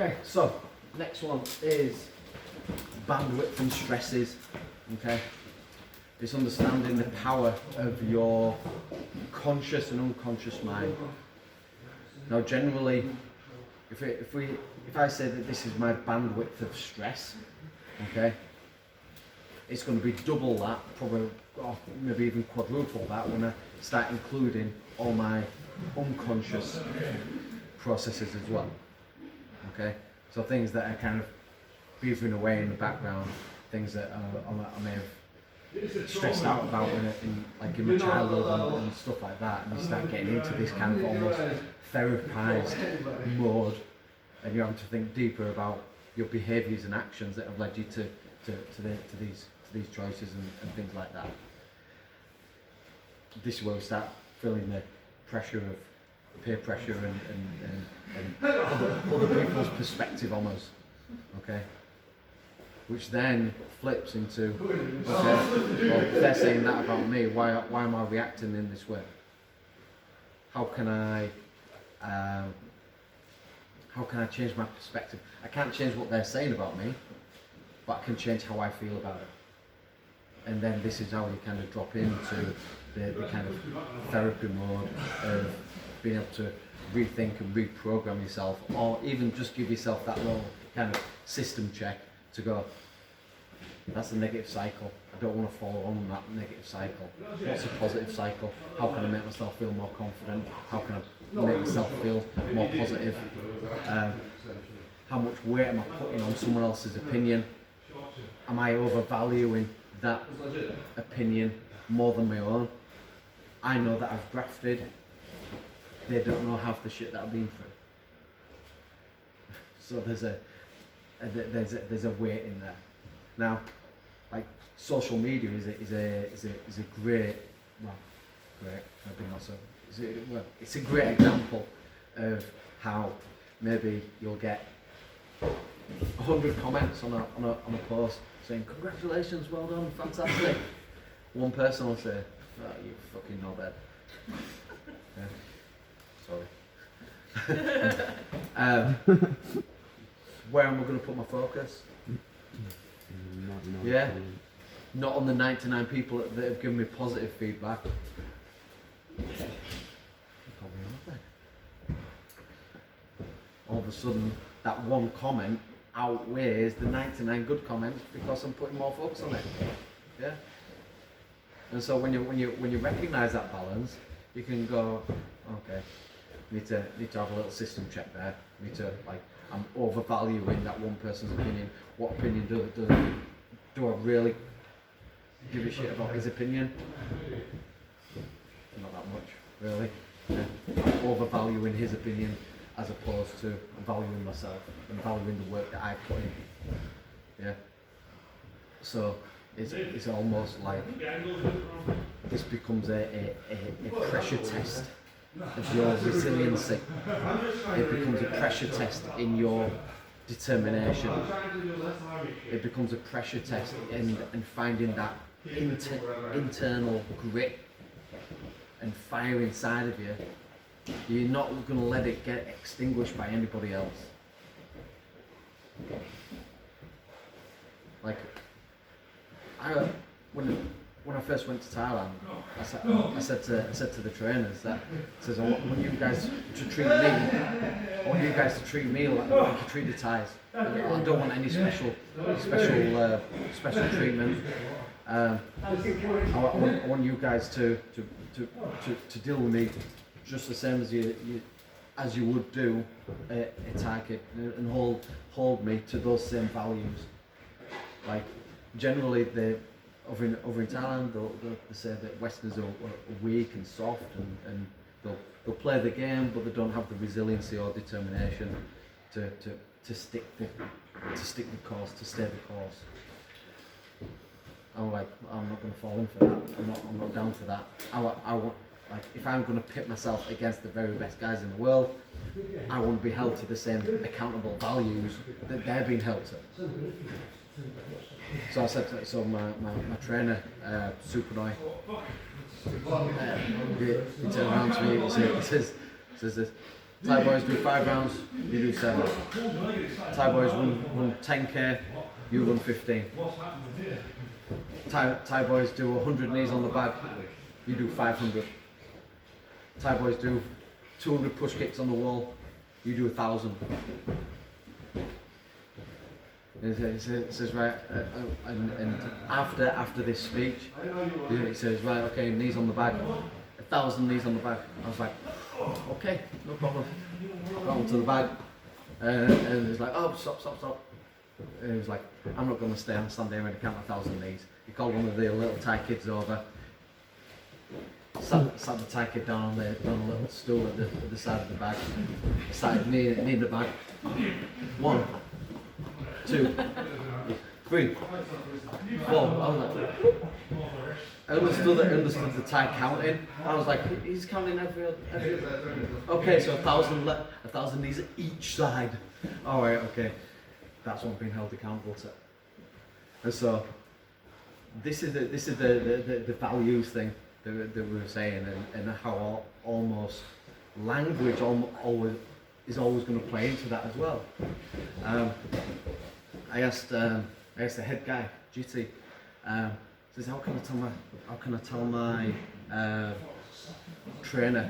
Okay, so next one is bandwidth and stresses. Okay, it's understanding the power of your conscious and unconscious mind. Now, generally, if I say that this is my bandwidth of stress, okay, it's going to be double that, probably, or maybe even quadruple that when I start including all my unconscious processes as well. Okay, so things that are kind of beavering away in the background, things that I may have stressed out about in my childhood and stuff like that, and you start getting into this kind of almost therapized mode, and you're having to think deeper about your behaviours and actions that have led you to these choices and things like that. This is where we start feeling the pressure of peer pressure and other people's perspective almost, okay? Which then flips into, okay, well, if they're saying that about me, why am I reacting in this way? How can I change my perspective? I can't change what they're saying about me, but I can change how I feel about it. And then this is how you kind of drop into the kind of therapy mode of being able to rethink and reprogram yourself, or even just give yourself that little kind of system check to go, that's a negative cycle. I don't want to follow on that negative cycle. What's a positive cycle? How can I make myself feel more confident? How can I make myself feel more positive? How much weight am I putting on someone else's opinion? Am I overvaluing that opinion more than my own? I know that I've grafted. They don't know half the shit that I've been through. So there's a weight in there. Now, like, social media is a great, it's a great example of how maybe you'll get 100 comments on a post saying congratulations, well done, fantastic. One person will say, oh, you fucking knobhead. Yeah. Sorry. Where am I going to put my focus? Yeah, not on the 99 people that have given me positive feedback. All of a sudden, that one comment outweighs the 99 good comments because I'm putting more focus on it. Yeah. And so when you recognise that balance, you can go, okay, need to have a little system check there. Need to, like, I'm overvaluing that one person's opinion. What opinion do I really give a shit about his opinion? Not that much, really. Yeah. I'm overvaluing his opinion as opposed to valuing myself and valuing the work that I put in. Yeah. So it's almost like this becomes a pressure test of your resiliency. It becomes a pressure test in your determination. It becomes a pressure test in finding that internal grit and fire inside of you. You're not going to let it get extinguished by anybody else. Like, when I first went to Thailand, I said to the trainers that, I want you guys to treat me. I want you guys to treat me like you treat the Thais. I don't want any special treatment. I want you guys to deal with me just the same as you would do a Thai kid, and hold me to those same values. Like, generally over in Thailand, they'll say that Westerners are weak and soft, and they'll play the game, but they don't have the resiliency or determination to stick the course, to stay the course. I'm like, I'm not going to fall in for that. I'm not down for that. I want, like, if I'm going to pit myself against the very best guys in the world, I want to be held to the same accountable values that they're being held to. So I said, my trainer, Supanoy, he turned around to me and he says this, Thai boys do 5 rounds, you do 7. Thai boys run 10k, you run 15. Thai boys do 100 knees on the bag, you do 500. Thai boys do 200 push kicks on the wall, you do 1,000. It says right, and after this speech, it says right, okay, knees on the bag, 1,000 knees on the bag. I was like, okay, no problem. Got onto the bag, and he's like, oh, stop. And he was like, I'm not going to stand there and count 1,000 knees. He called one of the little Thai kids over, sat the Thai kid down on a little stool at the side of the bag, started kneeing the bag. 1, 2, 3, 4. I was like, I understood the Thai counting. I was like, he's counting every. Okay, so 1,000 knees each side. All right, okay, that's what I'm being held accountable to. And so, this is the values thing that we were saying, and how almost language is always going to play into that as well. I asked the head guy, GT, says, how can I tell my trainer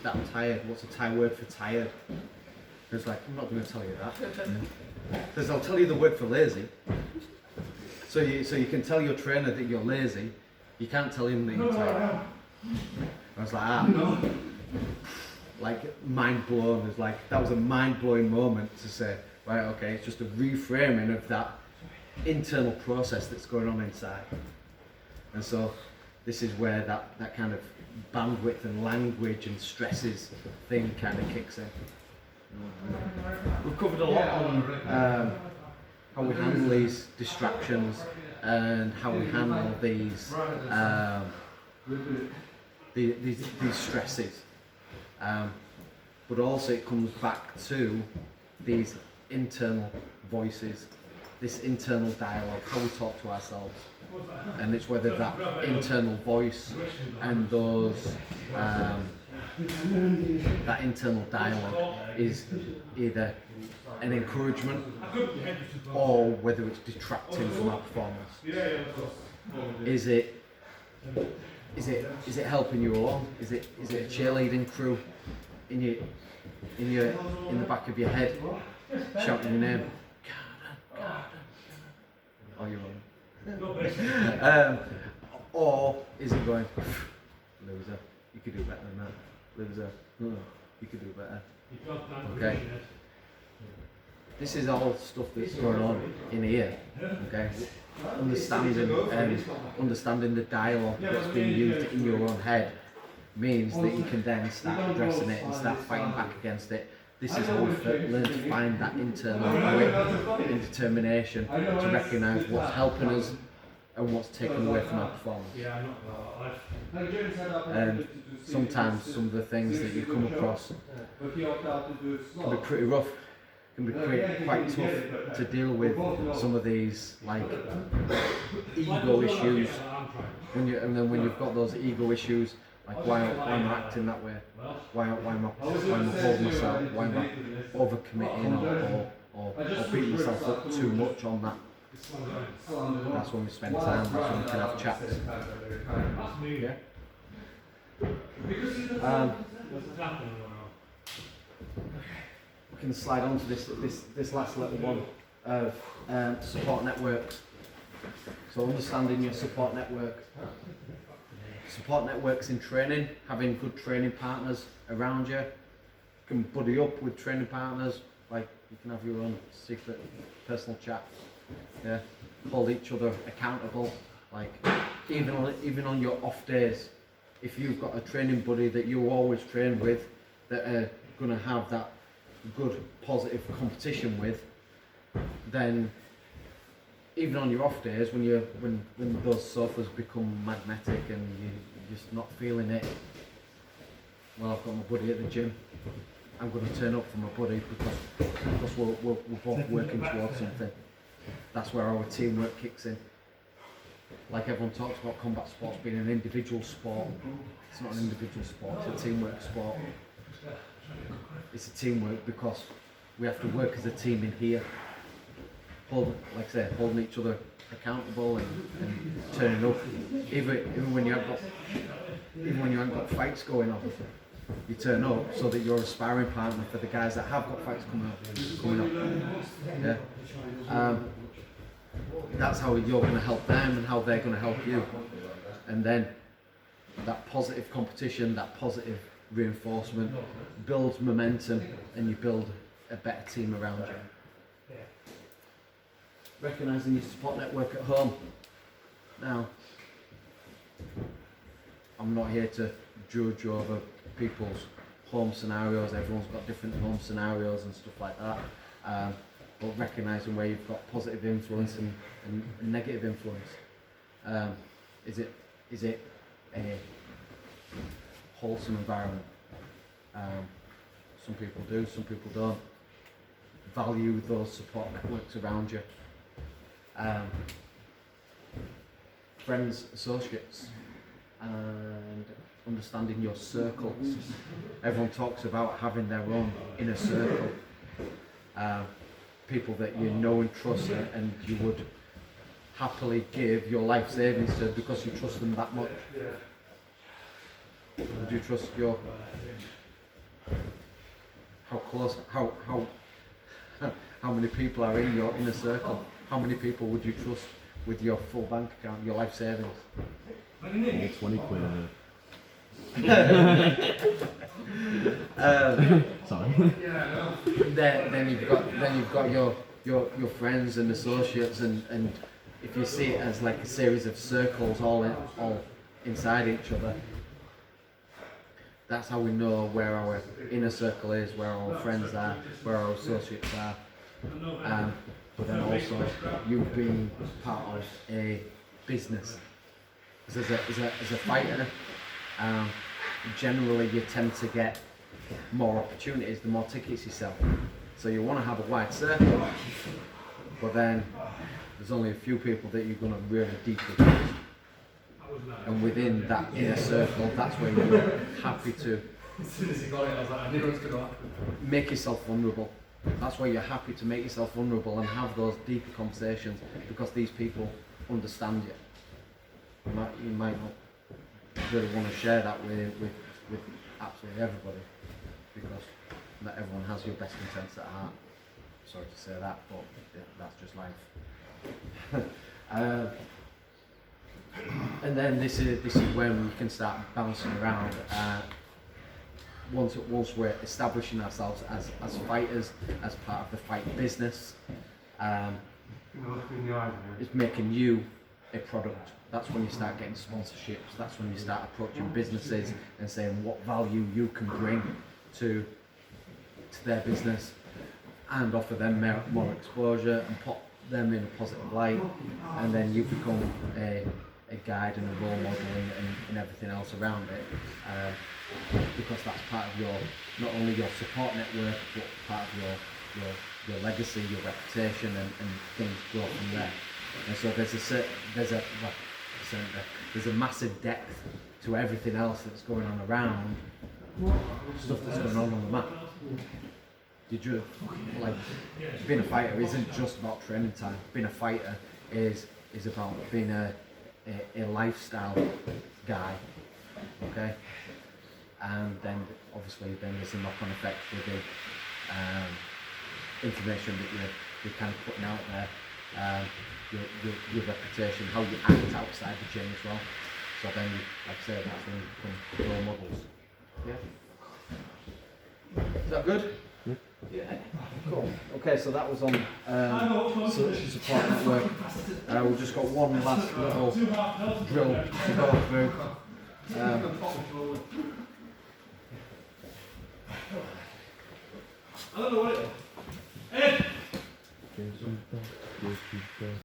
that I'm tired? What's a Thai word for tired? He was like, I'm not going to tell you that. Says, I'll tell you the word for lazy. So you can tell your trainer that you're lazy. You can't tell him that you're tired. I was like, like mind blown. It's like that was a mind blowing moment to say, right, okay, it's just a reframing of that internal process that's going on inside. And so this is where that kind of bandwidth and language and stresses thing kind of kicks in. We've covered a lot on how we handle these distractions and how we handle these stresses. But also it comes back to these internal voices, this internal dialogue, how we talk to ourselves. And it's whether that internal voice and those that internal dialogue is either an encouragement or whether it's detracting from our performance. Is it helping you along? Is it a cheerleading crew in the back of your head shouting your name? Oh, you're on. Or is it going, loser, you could do better than that. Loser, no, you could do better. Okay. This is all stuff that's going on in here. Okay. Understanding the dialogue that's being used in your own head means that you can then start addressing it and start fighting back against it. This is how we learn to find that internal grit and determination to recognise what's helping us and what's taken away from our performance. And sometimes some of the things that you come across can be pretty rough, can be quite tough to deal with. Some of these like ego issues, and then when you've got those ego issues, like why am I acting that way? Why am I holding myself? Why am I overcommitting or beating myself up too much on that? That's when we spend time. That's when we can have chats. Yeah. We can slide on to this last little one of support networks. So understanding your support network. Support networks in training, having good training partners around you. You can buddy up with training partners, like you can have your own secret personal chat. Yeah, hold each other accountable. Like even on your off days, if you've got a training buddy that you always train with, that are going to have that good positive competition with, then even on your off days, when those sofas become magnetic and you're just not feeling it, well, I've got my buddy at the gym. I'm going to turn up for my buddy because we're both working towards something. That's where our teamwork kicks in. Like everyone talks about combat sports being an individual sport. It's not an individual sport, it's a teamwork sport. it's a teamwork because we have to work as a team in here. Like I say, holding each other accountable and turning up, even when you haven't got fights going on, you turn up so that you're a sparring partner for the guys that have got fights coming up. Yeah, that's how you're going to help them and how they're going to help you, and then that positive competition, that positive reinforcement builds momentum, and you build a better team around you. Recognising your support network at home. Now, I'm not here to judge over people's home scenarios. Everyone's got different home scenarios and stuff like that. But recognising where you've got positive influence and negative influence. Is it a wholesome environment? Some people do, some people don't. Value those support networks around you. Friends, associates, and understanding your circles. Everyone talks about having their own inner circle. People that you know and trust and you would happily give your life savings to because you trust them that much. Would you trust your... How close, how many people are in your inner circle? How many people would you trust with your full bank account, your life savings? 20 quid in it. Sorry. Then you've got your friends and associates, and if you see it as like a series of circles all inside each other, that's how we know where our inner circle is, where our friends are, where our associates are. But then also you being part of a business. As a fighter, generally you tend to get more opportunities the more tickets you sell. So you want to have a wide circle, but then there's only a few people that you're going to really deeply trust. And within that inner circle, that's where you're happy to make yourself vulnerable. That's why you're happy to make yourself vulnerable and have those deeper conversations, because these people understand you. You might not really want to share that with absolutely everybody, because not everyone has your best intents at heart. Sorry to say that, but that's just life. And then this is when we can start bouncing around. Once we're establishing ourselves as fighters, as part of the fight business, it's making you a product. That's when you start getting sponsorships. That's when you start approaching businesses and saying what value you can bring to their business, and offer them more exposure and put them in a positive light, and then you become a guide and a role model and everything else around it, because that's part of your, not only your support network, but part of your legacy, your reputation, and things grow from there. And so there's a massive depth to everything else that's going on around stuff that's going on the map. Being a fighter isn't just about training time. Being a fighter is about being a lifestyle guy, okay? And then obviously there's a knock-on effect with the information that you're kind of putting out there, your reputation, how you act outside the gym as well. So then, like I said, that's when you become role models. Yeah. Is that good? Yeah. Cool. Okay, so that was on support network. We've just got one last little drill to go through. I don't know what it is. Ed!